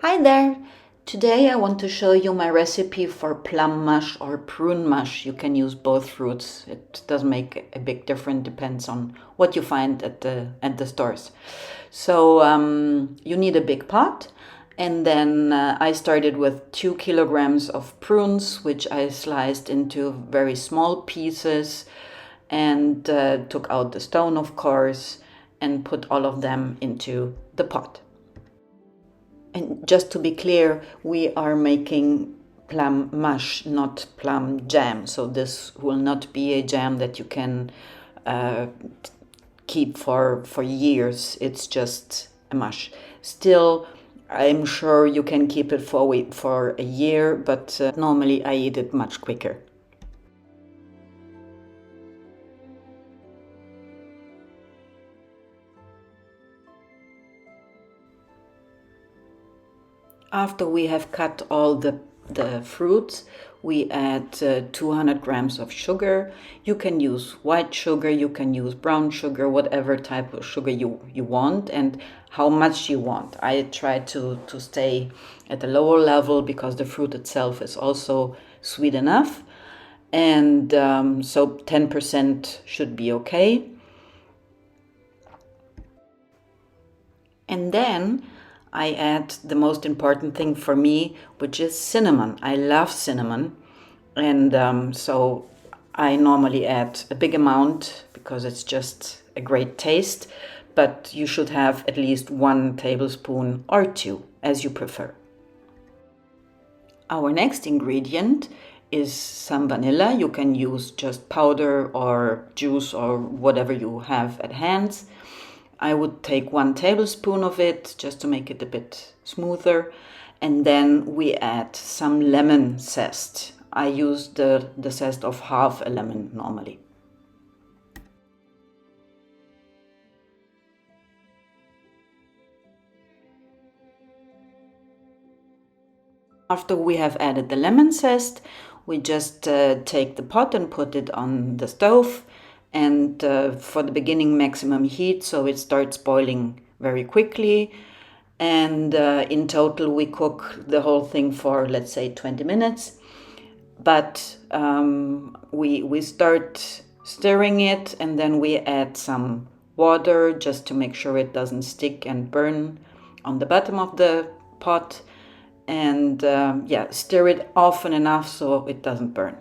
Hi there! Today I want to show you my recipe for plum mush or prune mush. You can use both fruits. It doesn't make a big difference, depends on what you find at the stores. So you need a big pot, and then I started with 2 kilograms of prunes, which I sliced into very small pieces and took out the stone, of course, and put all of them into the pot. And just to be clear, we are making plum mush, not plum jam. So this will not be a jam that you can keep for years. It's just a mush. Still, I'm sure you can keep it for a year, but normally I eat it much quicker. After we have cut all the fruits, we add 200 grams of sugar. You can use white sugar, you can use brown sugar, whatever type of sugar you want and how much you want. I try to stay at a lower level because the fruit itself is also sweet enough. And so 10% should be okay. And then I add the most important thing for me, which is cinnamon. I love cinnamon, and so I normally add a big amount because it's just a great taste, but you should have at least 1 tablespoon or 2, as you prefer. Our next ingredient is some vanilla. You can use just powder or juice or whatever you have at hand. I would take 1 tablespoon of it just to make it a bit smoother. And then we add some lemon zest. I use the zest of half a lemon normally. After we have added the lemon zest, we just take the pot and put it on the stove. And for the beginning, maximum heat, so it starts boiling very quickly. And in total, we cook the whole thing for, let's say, 20 minutes. But we start stirring it, and then we add some water just to make sure it doesn't stick and burn on the bottom of the pot. And stir it often enough so it doesn't burn.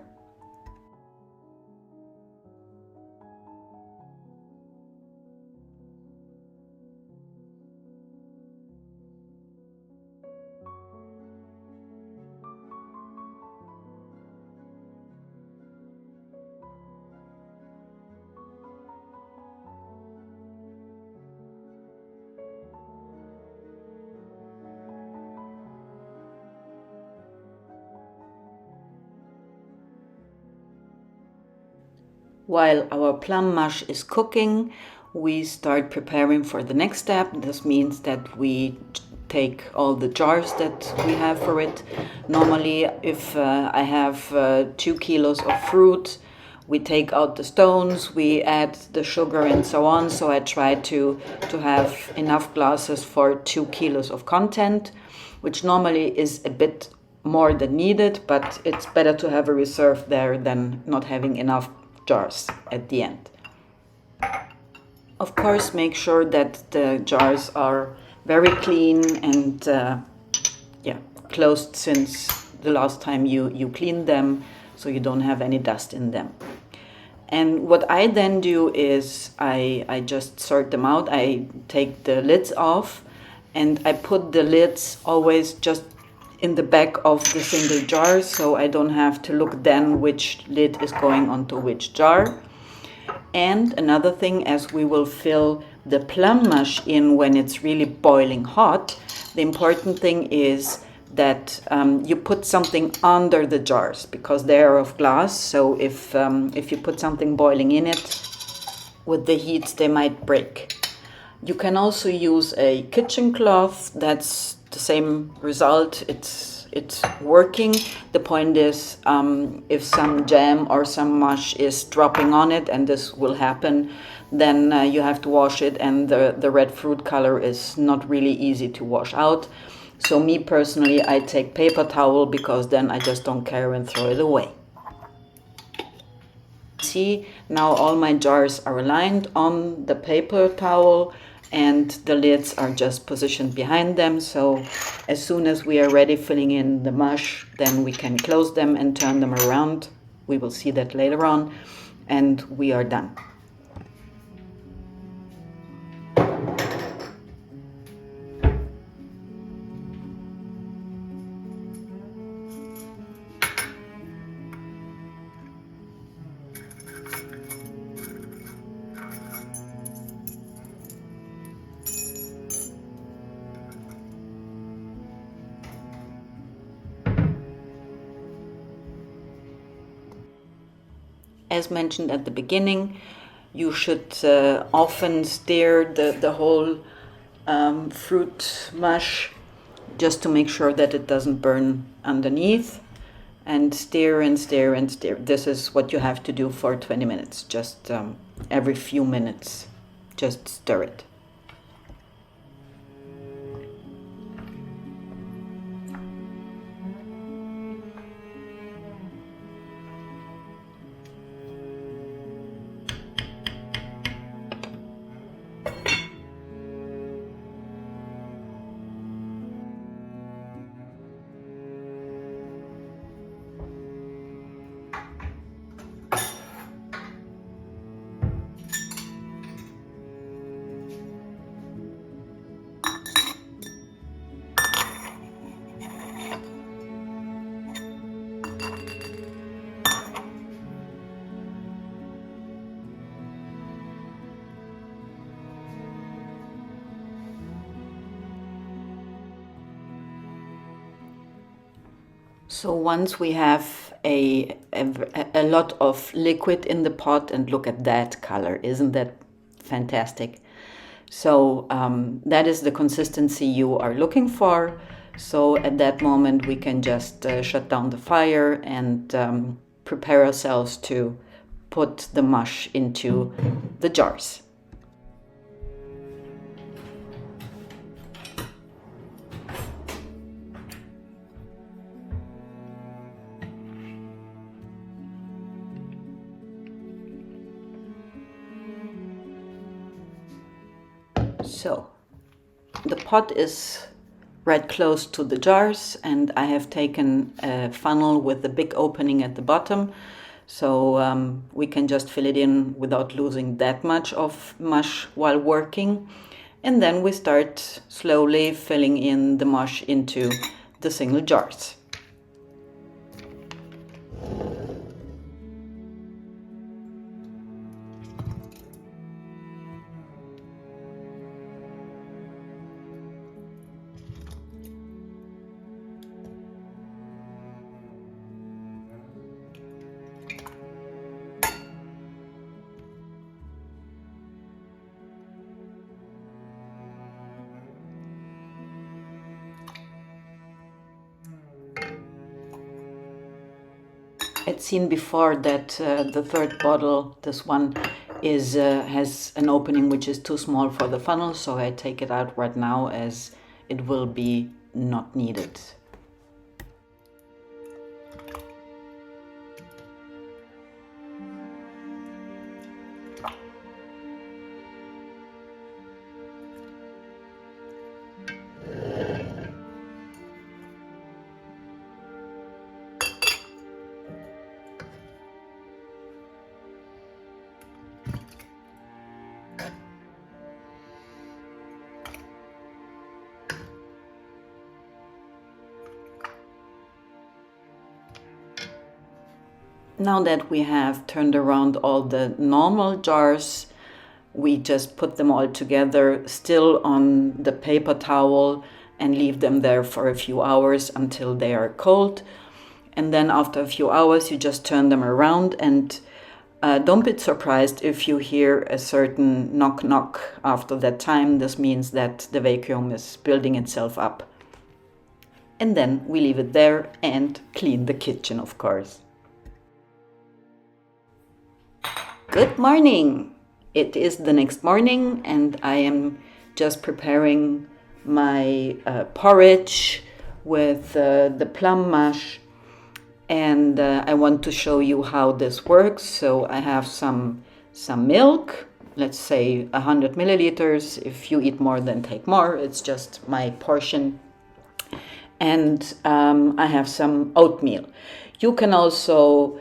While our plum mush is cooking, we start preparing for the next step. This means that we take all the jars that we have for it. Normally, if I have 2 kilos of fruit, we take out the stones, we add the sugar and so on. So I try to have enough glasses for 2 kilos of content, which normally is a bit more than needed, but it's better to have a reserve there than not having enough jars at the end. Of course, make sure that the jars are very clean and closed since the last time you cleaned them, so you don't have any dust in them. And what I then do is I just sort them out. I take the lids off and I put the lids always just in the back of the single jar, so I don't have to look then which lid is going onto which jar. And another thing, as we will fill the plum mush in when it's really boiling hot, the important thing is that you put something under the jars because they are of glass. So if you put something boiling in it, with the heat they might break. You can also use a kitchen cloth. That's the same result. It's working. The point is, if some jam or some mush is dropping on it, and this will happen, then you have to wash it, and the red fruit color is not really easy to wash out. So me personally, I take paper towel because then I just don't care and throw it away. See, now all my jars are aligned on the paper towel and the lids are just positioned behind them. So as soon as we are ready filling in the mush, then we can close them and turn them around. We will see that later on, and we are done. As mentioned at the beginning, you should often stir the whole fruit mush just to make sure that it doesn't burn underneath, and stir and stir and stir. This is what you have to do for 20 minutes, just every few minutes, just stir it. So once we have a lot of liquid in the pot, and look at that color, isn't that fantastic? So that is the consistency you are looking for. So at that moment we can just shut down the fire and prepare ourselves to put the mush into the jars. So the pot is right close to the jars, and I have taken a funnel with a big opening at the bottom, so we can just fill it in without losing that much of mush while working. And then we start slowly filling in the mush into the single jars. I'd seen before that the third bottle, this one, has an opening which is too small for the funnel, so I take it out right now as it will be not needed. Now that we have turned around all the normal jars, we just put them all together, still on the paper towel, and leave them there for a few hours until they are cold. And then after a few hours, you just turn them around, and don't be surprised if you hear a certain knock knock after that time. This means that the vacuum is building itself up. And then we leave it there and clean the kitchen, of course. Good morning! It is the next morning and I am just preparing my porridge with the plum mush, and I want to show you how this works. So I have some milk, let's say 100 milliliters. If you eat more, then take more. It's just my portion. And I have some oatmeal. You can also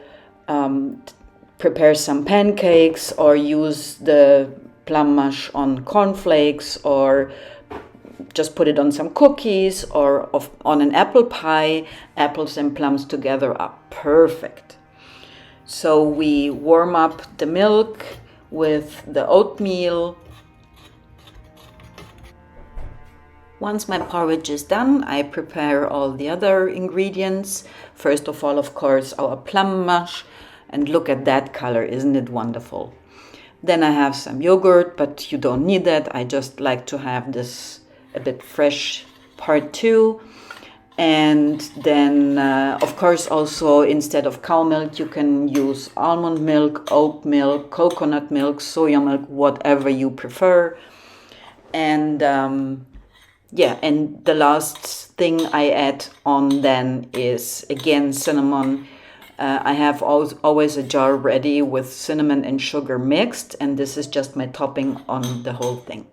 prepare some pancakes or use the plum mush on cornflakes, or just put it on some cookies or on an apple pie. Apples and plums together are perfect. So we warm up the milk with the oatmeal. Once my porridge is done, I prepare all the other ingredients. First of all, of course, our plum mush. And look at that color, isn't it wonderful? Then I have some yogurt, but you don't need that. I just like to have this a bit fresh part too. And then, of course, also instead of cow milk, you can use almond milk, oat milk, coconut milk, soya milk, whatever you prefer. And yeah, and the last thing I add on then is, again, cinnamon. I have always a jar ready with cinnamon and sugar mixed, and this is just my topping on the whole thing.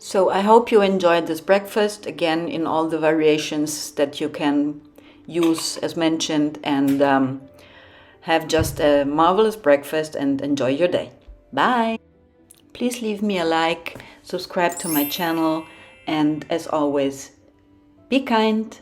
So I hope you enjoyed this breakfast, again, in all the variations that you can use as mentioned, and have just a marvelous breakfast and enjoy your day. Bye! Please leave me a like, subscribe to my channel, and as always, be kind.